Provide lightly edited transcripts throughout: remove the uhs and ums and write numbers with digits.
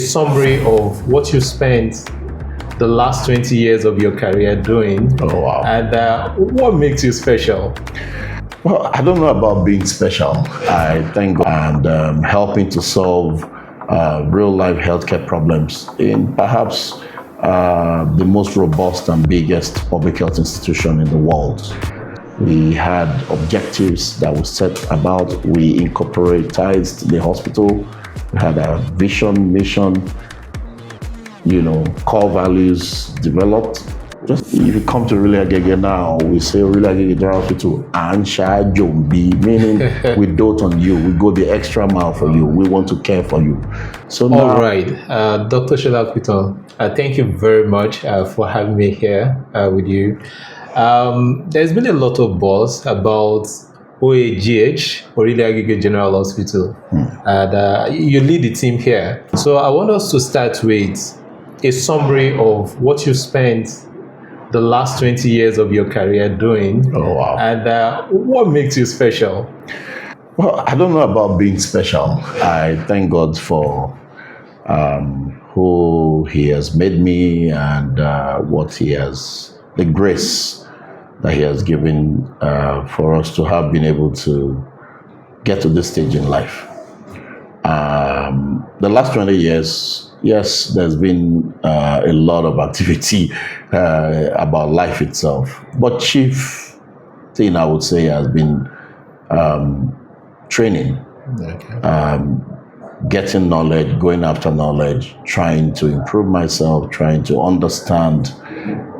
Summary of what you spent the last 20 years of your career doing. Oh, wow. And what makes you special? Well, I don't know about being special. I thank God and helping to solve real life healthcare problems in perhaps the most robust and biggest public health institution in the world. We had objectives that we set about. We incorporatized the hospital. We had a vision, mission, core values developed. Just if you come to Orile Agege now, we say Orile Agege General Hospital, Ansha Jombi, meaning we dote on you. We go the extra mile for you. We want to care for you. So now, all right, Dr. Sola Pitan, thank you very much for having me here with you. There's been a lot of buzz about OAGH, Orile Agege General Hospital, and you lead the team here. So I want us to start with a summary of what you spent the last 20 years of your career doing. Oh, wow. And what makes you special? Well, I don't know about being special. I thank God for who He has made me and the grace that He has given for us to have been able to get to this stage in life. The last 20 years, yes, there's been a lot of activity about life itself. But chief thing I would say has been training, getting knowledge, going after knowledge, trying to improve myself, trying to understand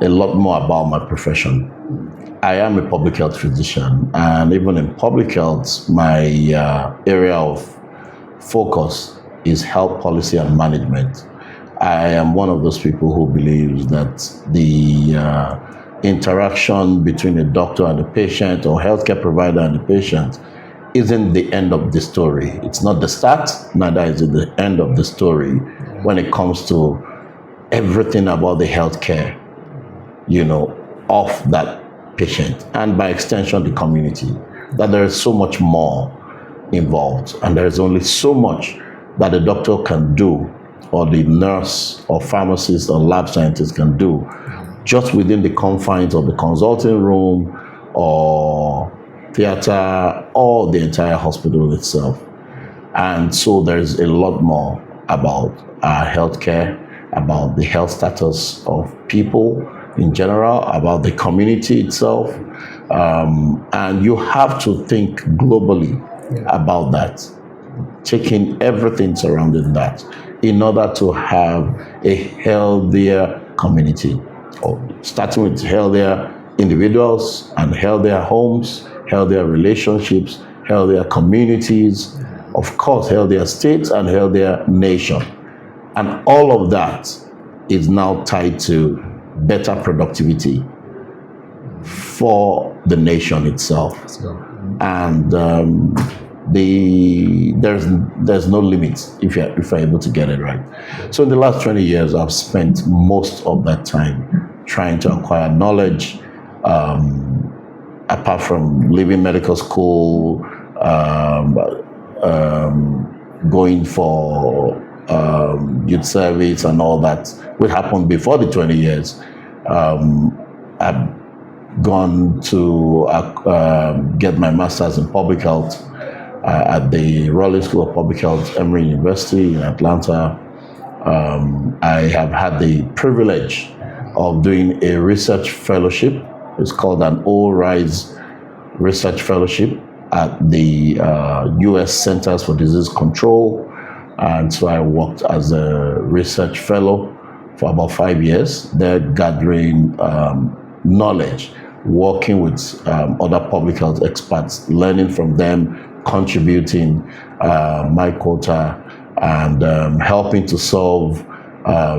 a lot more about my profession. I am a public health physician, and even in public health, my area of focus is health policy and management. I am one of those people who believes that the interaction between a doctor and a patient or healthcare provider and the patient isn't the end of the story. It's not the start, neither is it the end of the story when it comes to everything about the healthcare, of that patient and by extension the community. That there is so much more involved, and there is only so much that the doctor can do, or the nurse or pharmacist or lab scientist can do just within the confines of the consulting room or theater or the entire hospital itself. And so there's a lot more about our healthcare, about the health status of people in general, about the community itself. And you have to think globally about that, taking everything surrounding that in order to have a healthier community, or starting with healthier individuals and healthier homes, healthier relationships, healthier communities, of course, healthier states and healthier nation. And all of that is now tied to better productivity for the nation itself. And there's no limit if you're able to get it right. So in the last 20 years, I've spent most of that time trying to acquire knowledge, apart from leaving medical school, going for youth service and all that, which happened before the 20 years. I've gone to get my master's in public health at the Raleigh School of Public Health, Emory University in Atlanta. I have had the privilege of doing a research fellowship. It's called an OAGH Research Fellowship at the U.S. Centers for Disease Control. And so I worked as a research fellow for about 5 years, there gathering knowledge, working with other public health experts, learning from them, contributing my quota, and helping to solve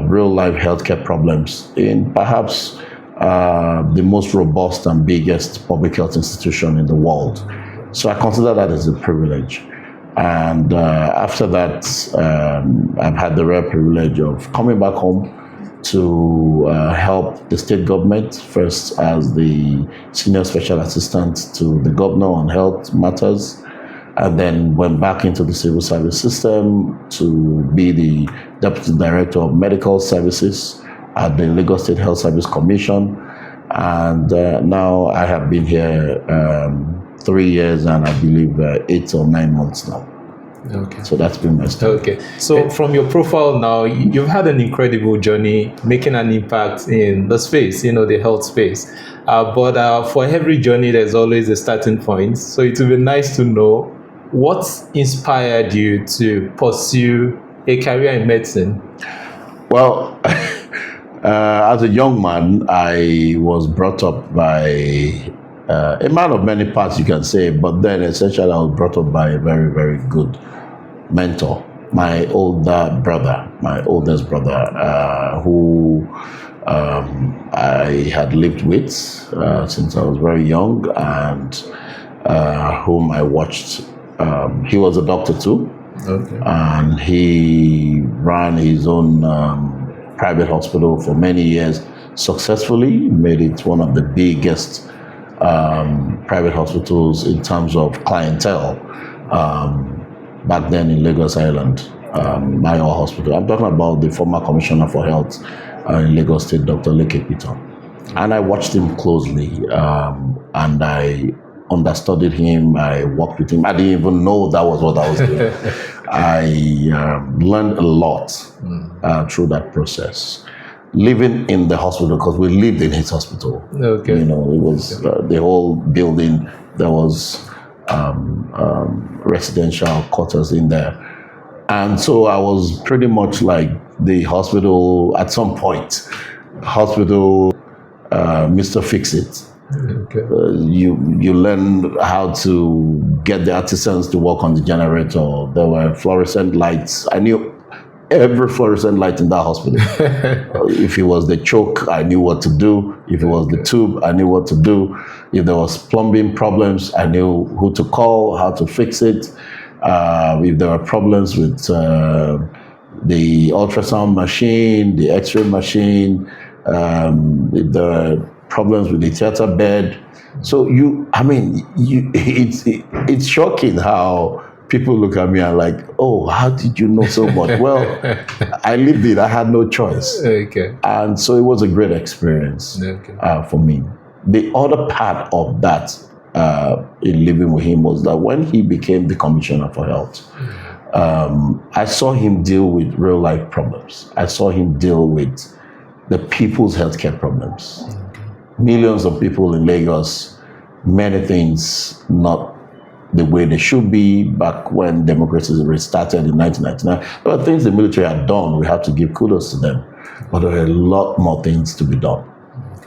real life healthcare problems in perhaps the most robust and biggest public health institution in the world. So I consider that as a privilege. And after that, I've had the rare privilege of coming back home to help the state government, first as the senior special assistant to the governor on health matters, and then went back into the civil service system to be the Deputy Director of Medical Services at the Lagos State Health Service Commission. And now I have been here 3 years and I believe 8 or 9 months now. Okay. So that's been my story. Okay. So from your profile now, you've had an incredible journey making an impact in the space, the health space. But for every journey, there's always a starting point. So it would be nice to know what inspired you to pursue a career in medicine. Well, as a young man, I was brought up by a man of many parts, you can say, but then essentially I was brought up by a very, very good mentor, my oldest brother, who I had lived with since I was very young, and whom I watched. He was a doctor too, Okay. and he ran his own private hospital for many years successfully, made it one of the biggest private hospitals in terms of clientele back then in Lagos Island, Mayo Hospital. I'm talking about the former Commissioner for Health in Lagos State, Dr. Sola Pitan. And I watched him closely, and I understudied him. I worked with him. I didn't even know that was what I was doing. I learned a lot through that process. Living in the hospital, because we lived in his hospital. Okay. It was the whole building. There was residential quarters in there. And so I was pretty much like the hospital, at some point, hospital Mr. Fix-It. Okay. You learn how to get the artisans to work on the generator. There were fluorescent lights. I knew every fluorescent light in that hospital. If it was the choke, I knew what to do. If it was the tube, I knew what to do. If there was plumbing problems, I knew who to call, how to fix it. If there were problems with the ultrasound machine, the x-ray machine, if there were problems with the theater bed. So it's shocking how people look at me and like, oh, how did you know so much? Well, I lived it. I had no choice. Okay. And so it was a great experience for me. The other part of that in living with him was that when he became the Commissioner for Health, I saw him deal with real life problems. I saw him deal with the people's healthcare problems. Millions of people in Lagos, many things not the way they should be. Back when democracy restarted in 1999, there were things the military had done. We have to give kudos to them, but there were a lot more things to be done.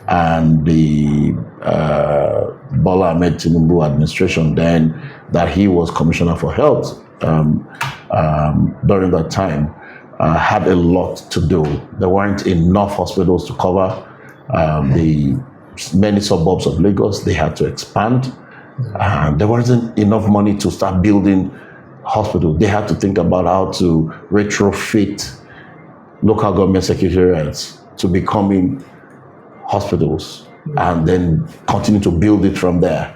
And the Bola Ahmed Tinubu administration then, that he was Commissioner for Health during that time, had a lot to do. There weren't enough hospitals to cover the many suburbs of Lagos. They had to expand. There wasn't enough money to start building hospitals. They had to think about how to retrofit local government secretariats to becoming hospitals and then continue to build it from there.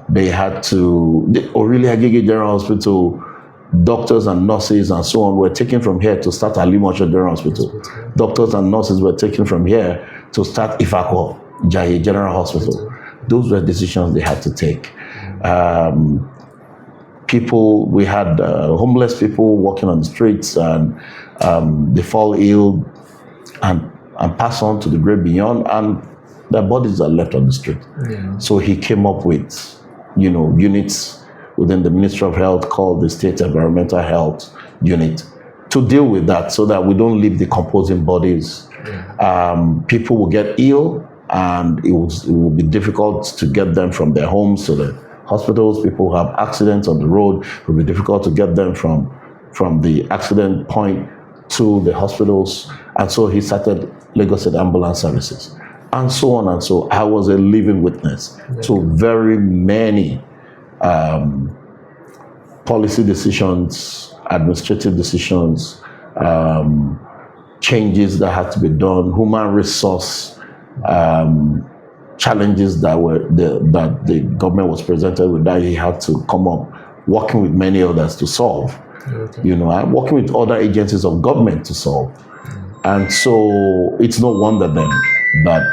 They had to, the Orile Agege General Hospital, doctors and nurses and so on were taken from here to start Alimosho General Hospital. Doctors and nurses were taken from here to start Ifako Jaye General Hospital. Those were decisions they had to take. We had homeless people walking on the streets, and they fall ill and pass on to the great beyond, and their bodies are left on the street. So he came up with, units within the Ministry of Health called the State Environmental Health Unit to deal with that, so that we don't leave decomposing bodies. People will get ill, and it will be difficult to get them from their homes to the hospitals. People who have accidents on the road, it will be difficult to get them from the accident point to the hospitals. And so he started Lagos State Ambulance Services, and so on and so. I was a living witness to very many policy decisions, administrative decisions, changes that had to be done, human resource challenges that the government was presented with, that he had to come up working with many others to solve. Okay. You know, I'm working with other agencies of government to solve. And so it's no wonder then that,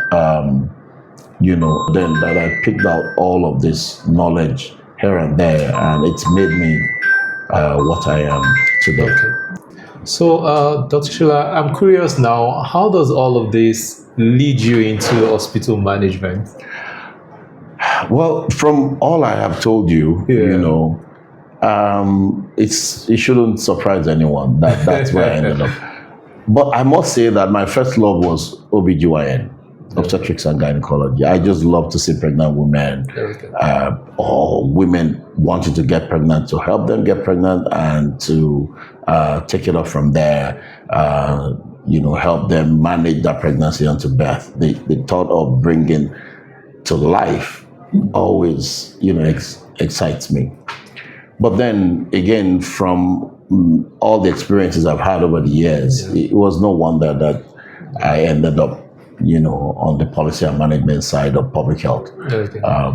that I picked out all of this knowledge here and there, and it's made me what I am today. Okay. So, Dr. Shola, I'm curious now, how does all of this lead you into hospital management? Well, from all I have told you, it shouldn't surprise anyone that that's where I ended up. But I must say that my first love was OBGYN, obstetrics and gynecology. I just love to see pregnant women or women wanting to get pregnant, to help them get pregnant and to take it up from there, help them manage that pregnancy unto birth. The thought of bringing to life always, excites me. But then again, from all the experiences I've had over the years, it was no wonder that I ended up, on the policy and management side of public health,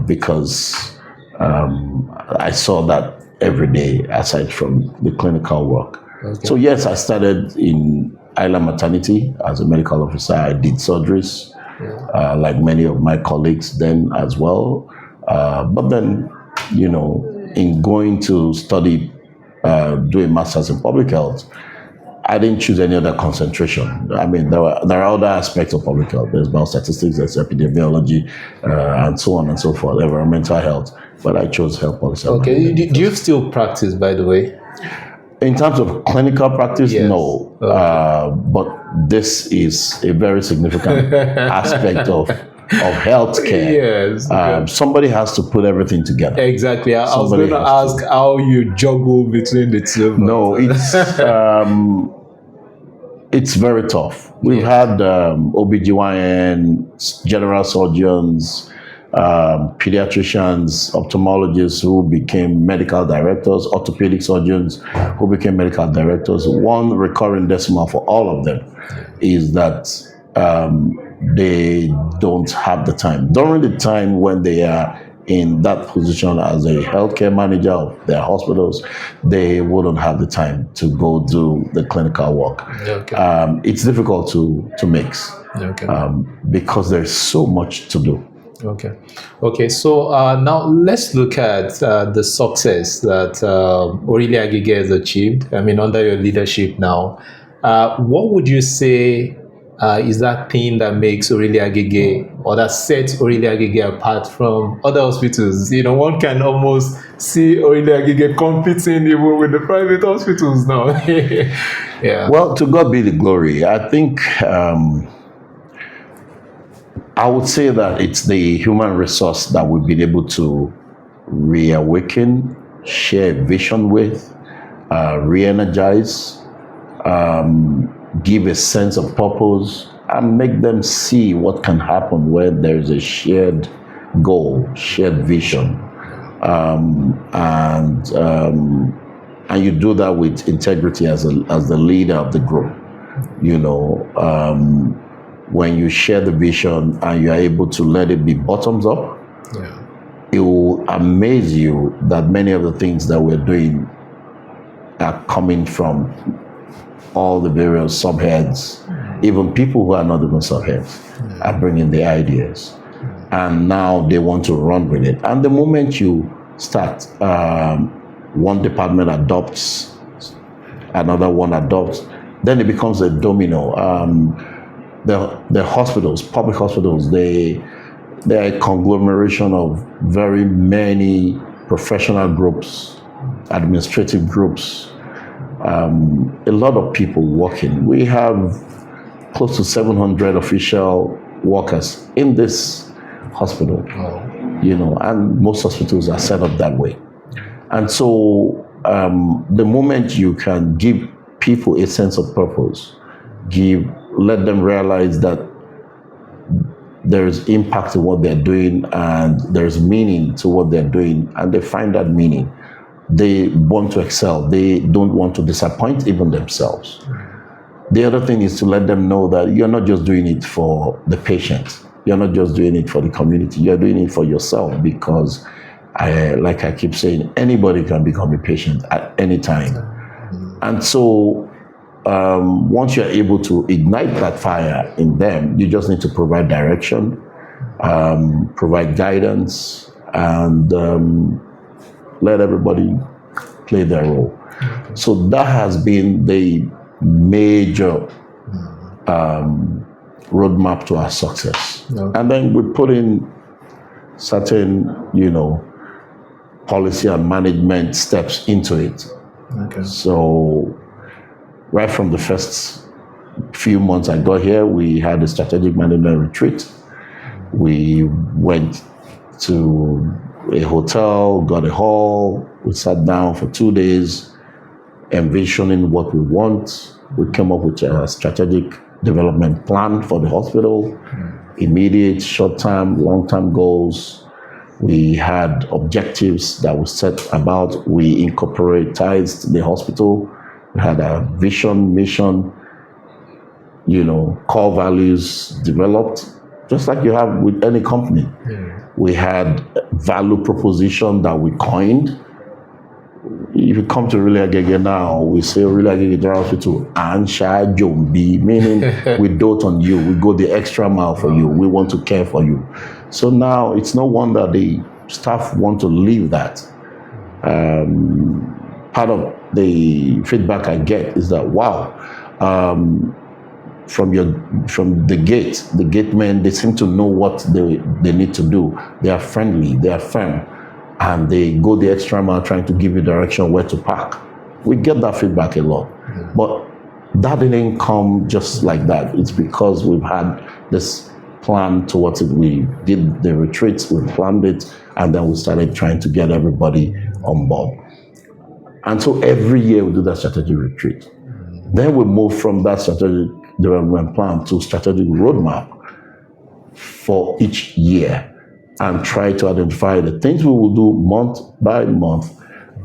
because I saw that every day aside from the clinical work. So yes, I started in Island Maternity as a medical officer. I did surgeries, like many of my colleagues then as well. But then, in going to study, do a master's in public health, I didn't choose any other concentration. I mean, there are other aspects of public health. There's biostatistics, there's epidemiology, and so on and so forth, environmental health. But I chose health policy. Okay. Do you still practice, by the way? In terms of clinical practice, Yes. no. Okay. But this is a very significant aspect of healthcare. Yes. Somebody has to put everything together. Exactly. I was going to ask how you juggle between the two. No, it's very tough. We've had OBGYN, general surgeons, pediatricians, ophthalmologists who became medical directors, orthopedic surgeons who became medical directors. One recurring decimal for all of them is that they don't have the time. During the time when they are in that position as a healthcare manager of their hospitals, they wouldn't have the time to go do the clinical work. Okay. It's difficult to mix because there's so much to do. Okay. So now let's look at the success that Orile Agege has achieved. I mean, under your leadership now, what would you say is that thing that makes Orile Agege, or that sets Orile Agege apart from other hospitals? One can almost see Orile Agege competing even with the private hospitals now. Yeah. Well, to God be the glory. I think I would say that it's the human resource that we've been able to reawaken, share vision with, re-energize, give a sense of purpose, and make them see what can happen when there's a shared goal, shared vision. And you do that with integrity as the leader of the group. When you share the vision and you are able to let it be bottoms up, it will amaze you that many of the things that we're doing are coming from all the various subheads. Even people who are not even subheads are bringing the ideas, and now they want to run with it. And the moment you start, one department adopts, another one adopts, then it becomes a domino. The hospitals, public hospitals, they're a conglomeration of very many professional groups, administrative groups, a lot of people working. We have close to 700 official workers in this hospital, and most hospitals are set up that way. And so the moment you can give people a sense of purpose, let them realize that there's impact to what they're doing and there's meaning to what they're doing, and they find that meaning, they want to excel. They don't want to disappoint even themselves. The other thing is to let them know that you're not just doing it for the patient. you're not just doing it for the community, you're doing it for yourself, because like I keep saying, anybody can become a patient at any time. And so once you're able to ignite that fire in them, you just need to provide direction, provide guidance, and let everybody play their role. So that has been the major roadmap to our success. And then we put in certain, policy and management steps into it. So right from the first few months I got here, we had a strategic management retreat. We went to a hotel, got a hall, we sat down for 2 days, envisioning what we want. We came up with a strategic development plan for the hospital, immediate, short-term, long-term goals. We had objectives that we set about. We incorporatized the hospital. We had a vision, mission, core values developed, just like you have with any company. We had value proposition that we coined. If you come to Orile Agege now, we say Orile Agege General Hospital, Ansha Jombi, meaning we dote on you, we go the extra mile for you, we want to care for you. So now it's no wonder the staff want to leave that. Part of the feedback I get is that, wow, from the gate men, they seem to know what they need to do. They are friendly, they are firm, and they go the extra mile trying to give you direction where to park. We get that feedback a lot. But that didn't come just like that. It's because we've had this plan towards it. We did the retreats, we planned it, and then we started trying to get everybody on board. And so every year we do that strategic retreat. Then we move from that strategic development plan to strategic roadmap for each year, and try to identify the things we will do month by month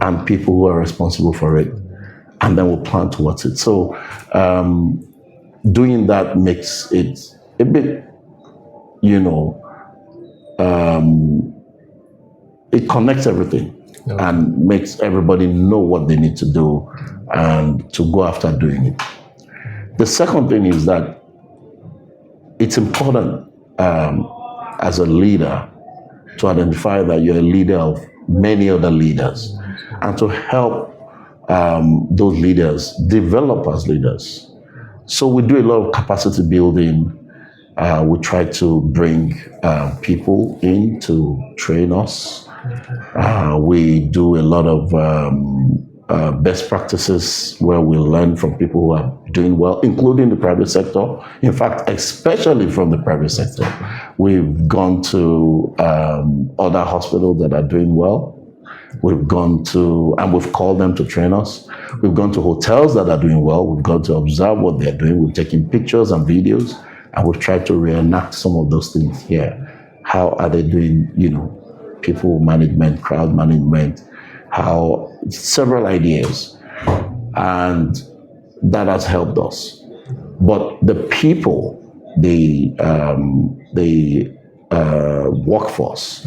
and people who are responsible for it. And then we'll plan towards it. So doing that makes it a bit, it connects everything and makes everybody know what they need to do and to go after doing it. The second thing is that it's important as a leader to identify that you're a leader of many other leaders, and to help those leaders develop as leaders. So we do a lot of capacity building. We try to bring people in to train us. We do a lot of best practices where we learn from people who are doing well, including the private sector. In fact, especially from the private sector. We've gone to other hospitals that are doing well. We've gone to, and we've called them to train us. We've gone to hotels that are doing well. We've gone to observe what they're doing. We've taken pictures and videos, and we've tried to reenact some of those things here. How are they doing, people management, crowd management, how several ideas, and that has helped us. But the people, the workforce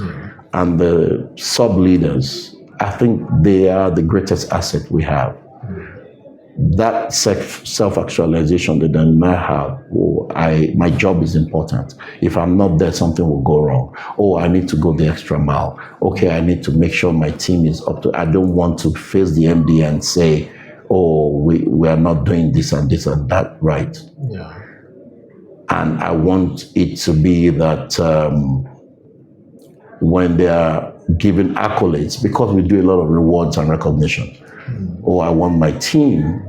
and the sub leaders, I think they are the greatest asset we have. That self-actualization that they now have, my job is important. If I'm not there, something will go wrong. Oh, I need to go the extra mile. Okay, I need to make sure my team is up to, I don't want to face the MD and say, oh, we are not doing this and that right. Yeah. And I want it to be that when they are given accolades, because we do a lot of rewards and recognition, I want my team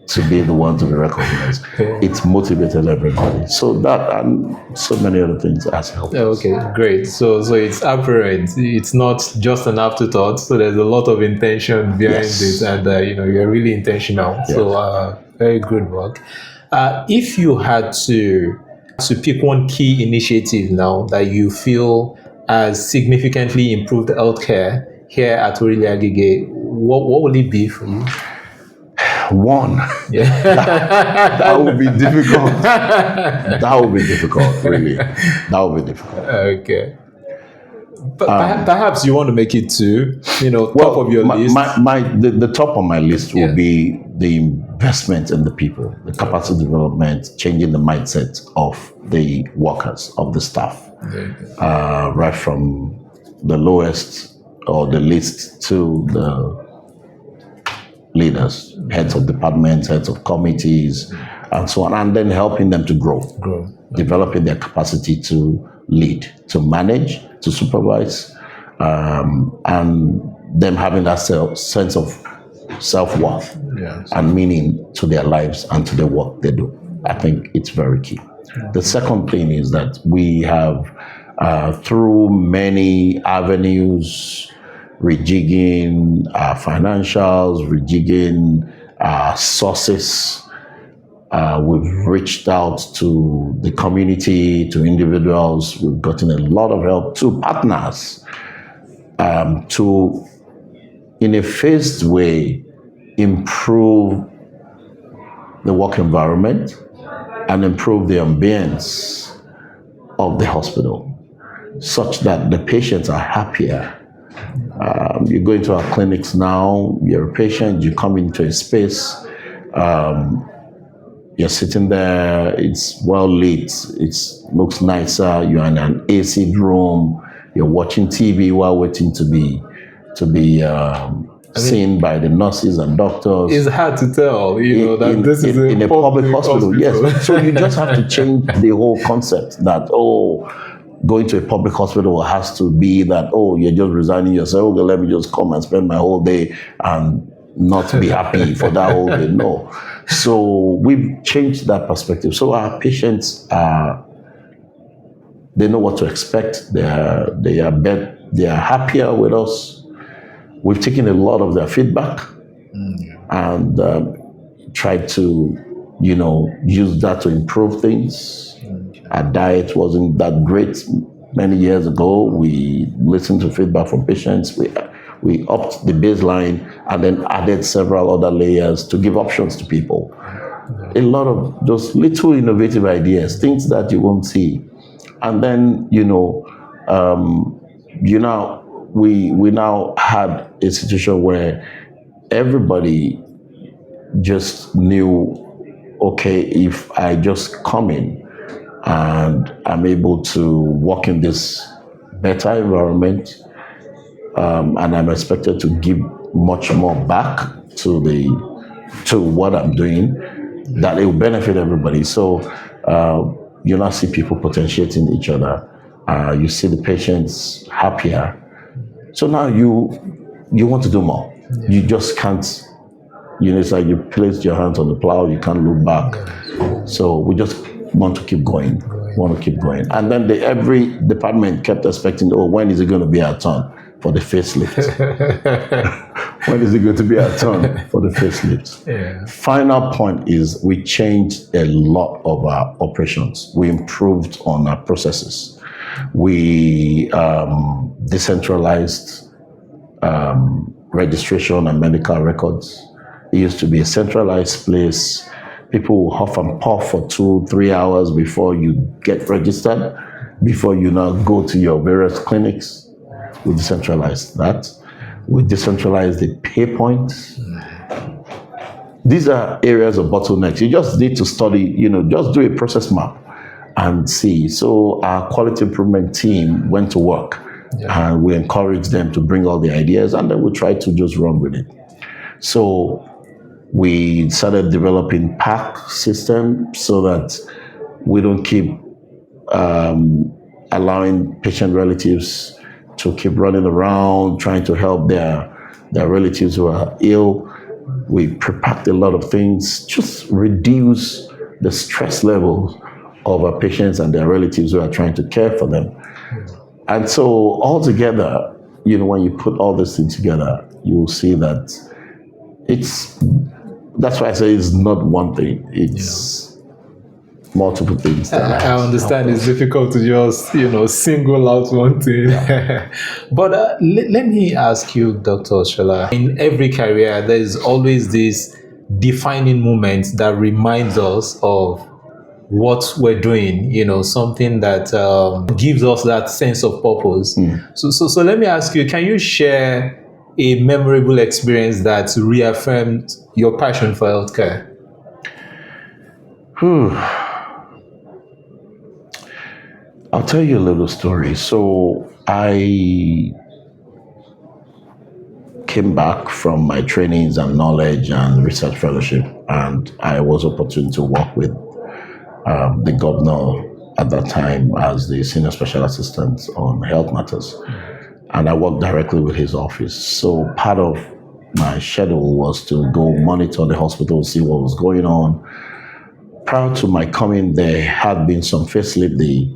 to be the one to be recognized. It's motivated everybody. So that and so many other things has helped. Okay, great. So it's apparent. It's not just an afterthought. So there's a lot of intention behind it, and you're really intentional. Yes. So very good work. If you had to pick one key initiative now that you feel has significantly improved healthcare here at Orile Agege, what will it be for you? One, that would be difficult. That would be difficult, really. That would be difficult. Okay. But perhaps you want to make it to, top Well, of your list. the top of my list will Yeah. be the investment in the people, the capacity development, changing the mindset of the workers, of the staff, right from the lowest or the least to the leaders, heads of departments, heads of committees, and so on, and then helping them to grow, developing their capacity to lead, to manage, to supervise, and them having that sense of self-worth and meaning to their lives and to the work they do. I think it's very key. The second thing is that we have, through many avenues, rejigging our financials, rejigging our sources. We've reached out to the community, to individuals. We've gotten a lot of help, to partners, to, in a phased way, improve the work environment and improve the ambience of the hospital, such that the patients are happier. You go into our clinics now, you're a patient, you come into a space, you're sitting there, it's well lit, it looks nicer, you're in an AC room, you're watching TV while waiting to be seen by the nurses and doctors. It's hard to tell, that this is in a public hospital. Yes. So you just have to change the whole concept that, going to a public hospital has to be that, you're just resigning yourself. Okay, let me just come and spend my whole day and not be happy for that whole day. No. So we've changed that perspective. So our patients they know what to expect. They are happier with us. We've taken a lot of their feedback and tried to, use that to improve things. Our diet wasn't that great many years ago. We listened to feedback from patients. We upped the baseline and then added several other layers to give options to people. A lot of those little innovative ideas, things that you won't see. And then, we now had a situation where everybody just knew, okay, if I just come in and I'm able to work in this better environment, and I'm expected to give much more back to what I'm doing, that it will benefit everybody. So you now see people potentiating each other. You see the patients happier. So now you want to do more. You just can't, it's like you placed your hands on the plow, you can't look back. So we just want to keep going. And then every department kept expecting, when is it going to be our turn for the facelift? When is it going to be our turn for the facelift? Yeah. Final point is we changed a lot of our operations. We improved on our processes. We decentralized registration and medical records. It used to be a centralized place. People will huff and puff for 2-3 hours before you get registered, before you now go to your various clinics. We decentralized that. We decentralized the pay points. These are areas of bottlenecks. You just need to study, just do a process map and see. So our quality improvement team went to work and we encouraged them to bring all the ideas and then we tried to just run with it. So we started developing PAC system so that we don't keep allowing patient relatives to keep running around trying to help their relatives who are ill. We prepacked a lot of things, just reduce the stress level of our patients and their relatives who are trying to care for them. And so altogether, when you put all this thing together, you will see that that's why I say it's not one thing. It's multiple things. I understand it's difficult to just, single out one thing. Yeah. But let me ask you, Dr. Sola, in every career, there is always this defining moment that reminds us of what we're doing, something that gives us that sense of purpose. So let me ask you, can you share a memorable experience that reaffirmed your passion for healthcare? I'll tell you a little story. So I came back from my trainings and knowledge and research fellowship, and I was opportune to work with the governor at that time as the senior special assistant on health matters. And I worked directly with his office. So part of my schedule was to go monitor the hospital, see what was going on. Prior to my coming, there had been some facelift the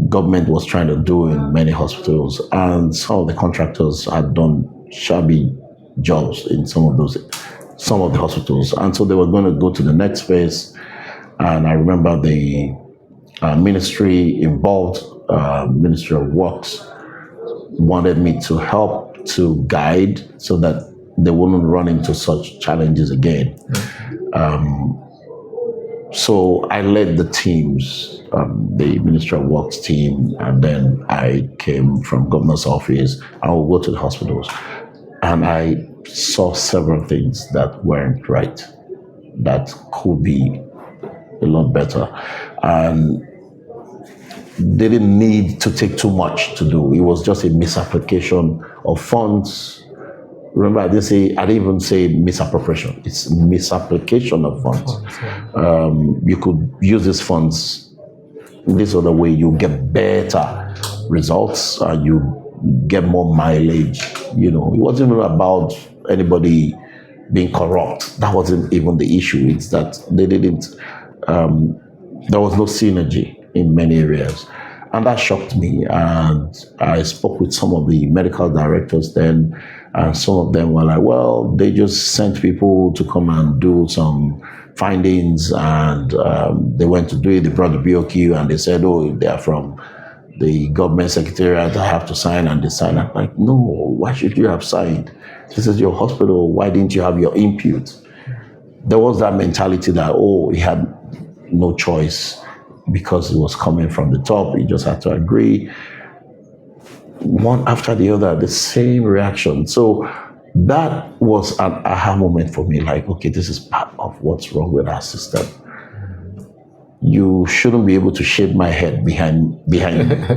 government was trying to do in many hospitals, and some of the contractors had done shabby jobs in some of the hospitals, and so they were going to go to the next phase. And I remember the ministry involved, Ministry of Works, wanted me to help to guide so that they wouldn't run into such challenges again. So I led the teams, the Ministry of Works team, and then I came from governor's office. I would go to the hospitals, and I saw several things that weren't right, that could be a lot better, and they didn't need to take too much to do. It was just a misapplication of funds. Remember, I didn't even say misappropriation. It's misapplication of funds. You could use these funds this other way. You get better results. You get more mileage. It wasn't even about anybody being corrupt. That wasn't even the issue. It's that they didn't. There was no synergy in many areas. And that shocked me. And I spoke with some of the medical directors then, and some of them were like, well, they just sent people to come and do some findings, and they went to do it. They brought the BOQ, and they said, oh, they are from the government secretariat, I have to sign, and they signed. I'm like, no, why should you have signed? This is your hospital. Why didn't you have your input? There was that mentality that, oh, he had no choice because it was coming from the top. He just had to agree. One after the other, the same reaction. So that was an aha moment for me. Like, okay, this is part of what's wrong with our system. You shouldn't be able to shave my head behind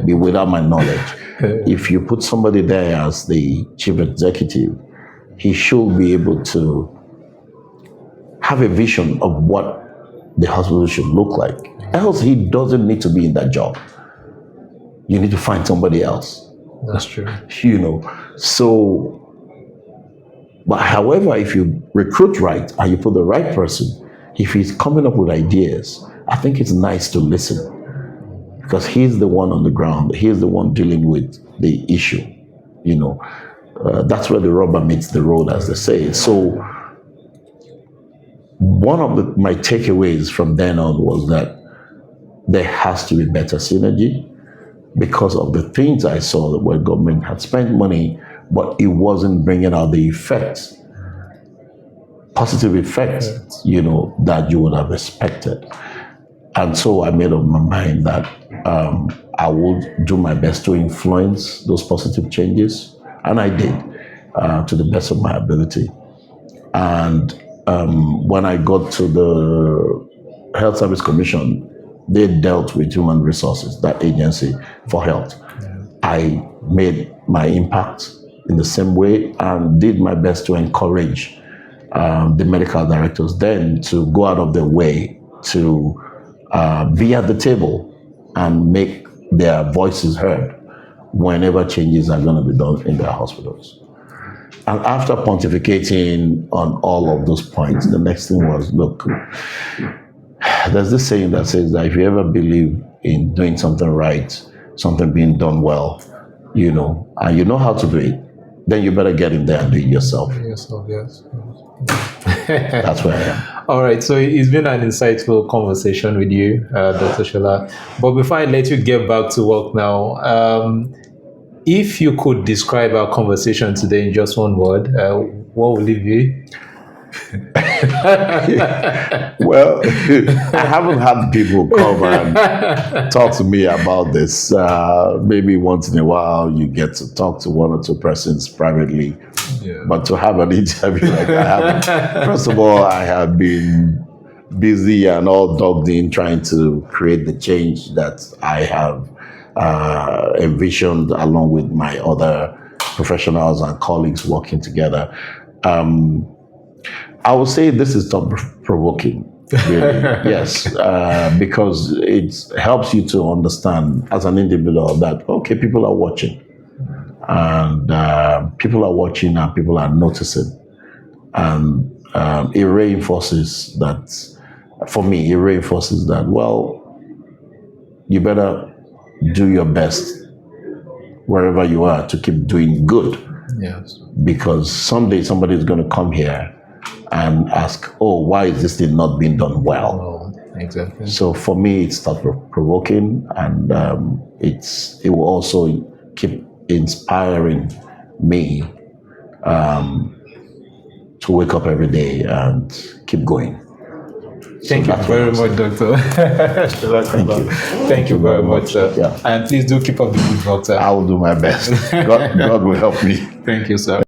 me without my knowledge. If you put somebody there as the chief executive, he should be able to have a vision of what the hospital should look like. Else, he doesn't need to be in that job. You need to find somebody else. That's true. So, but however, if you recruit right and you put the right person, if he's coming up with ideas, I think it's nice to listen, because he's the one on the ground. He's the one dealing with the issue. That's where the rubber meets the road, as they say. So one of my takeaways from then on was that there has to be better synergy, because of the things I saw that where government had spent money, but it wasn't bringing out the effects, positive effects, that you would have expected. And so I made up my mind that I would do my best to influence those positive changes. And I did, to the best of my ability. And when I got to the Health Service Commission, they dealt with human resources, that agency for health. I made my impact in the same way and did my best to encourage the medical directors then to go out of their way to be at the table and make their voices heard whenever changes are going to be done in their hospitals. And after pontificating on all of those points, the next thing was, look, there's this saying that says that if you ever believe in doing something right, something being done well, and you know how to do it, then you better get in there and do it yourself. Yes. That's where I am. All right, so it's been an insightful conversation with you, Dr. Sola. But before I let you get back to work now, if you could describe our conversation today in just one word, what would it be? Well, I haven't had people come and talk to me about this. Maybe once in a while you get to talk to one or two persons privately, Yeah. but to have an interview like I haven't. First of all, I have been busy and all dogged in trying to create the change that I have envisioned along with my other professionals and colleagues working together. I would say this is thought provoking, really. Yes, because it helps you to understand as an individual that, okay, people are watching. And people are watching and people are noticing. And it reinforces that, for me, it reinforces that, well, you better do your best wherever you are to keep doing good. Yes. Because someday somebody is going to come here and ask, oh, why is this thing not being done well? Oh, exactly. So for me, it's thought provoking, and it will also keep inspiring me to wake up every day and keep going. Thank you very much, Doctor. Thank you very much, sir. Yeah. And please do keep up the good work, sir. I will do my best. God will help me. Thank you, sir.